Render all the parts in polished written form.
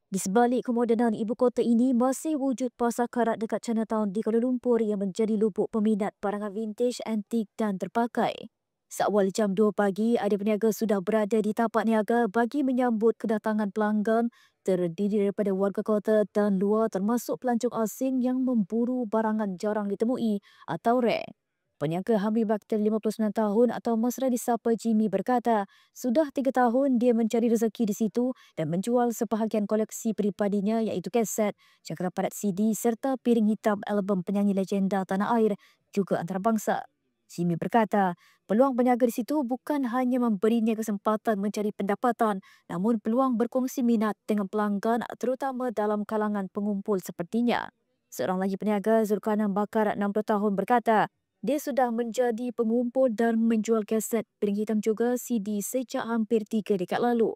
Di sebalik kemodenan ibu kota ini, masih wujud pasar karat dekat Chinatown di Kuala Lumpur yang menjadi lubuk peminat barangan vintage, antik dan terpakai. Seawal jam 2 pagi, ada peniaga sudah berada di tapak niaga bagi menyambut kedatangan pelanggan terdiri daripada warga kota dan luar termasuk pelancong asing yang memburu barangan jarang ditemui atau rare. Peniaga Hamid Bakhtar 59 tahun atau mesra disapa Jimmy berkata, sudah 3 tahun dia mencari rezeki di situ dan menjual sebahagian koleksi peribadinya iaitu kaset, cakram padat CD serta piring hitam album penyanyi legenda tanah air juga antarabangsa. Jimmy berkata, peluang berniaga di situ bukan hanya memberinya kesempatan mencari pendapatan, namun peluang berkongsi minat dengan pelanggan terutama dalam kalangan pengumpul sepertinya. Seorang lagi peniaga, Zulkarnain Bakar 60 tahun berkata, dia sudah menjadi pengumpul dan menjual kaset piring hitam juga CD sejak hampir 3 dekad lalu.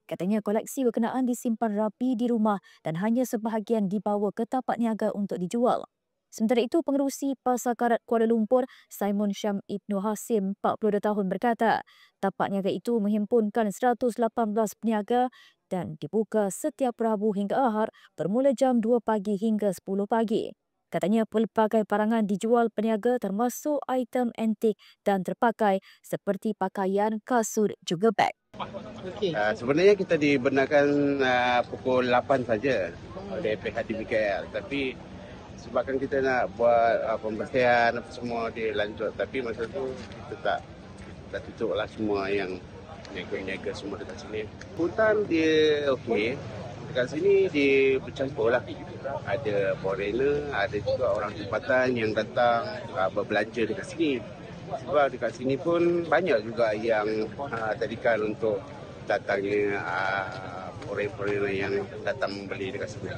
Katanya koleksi berkenaan disimpan rapi di rumah dan hanya sebahagian dibawa ke tapak niaga untuk dijual. Sementara itu, pengerusi Pasar Karat Kuala Lumpur, Simon Syam Ibnu Hasim, 42 tahun berkata, tapak niaga itu menghimpunkan 118 peniaga dan dibuka setiap Rabu hingga Ahad bermula jam 2 pagi hingga 10 pagi. Katanya pelbagai barangan dijual peniaga termasuk item antik dan terpakai seperti pakaian, kasut juga beg. Sebenarnya kita dibenarkan pukul 8 saja oleh pihak DBKL, tapi sebabkan kita nak buat pembersihan apa semua dilanjut, tapi masa tu kita tak tutup lah semua yang niaga-niaga semua dekat sini. Hutan dia okey, dekat sini dia bercampur lah. Ada foreigner, ada juga orang tempatan yang datang berbelanja dekat sini. Sebab dekat sini pun banyak juga yang tadikan untuk datangnya foreigner yang datang membeli dekat sini.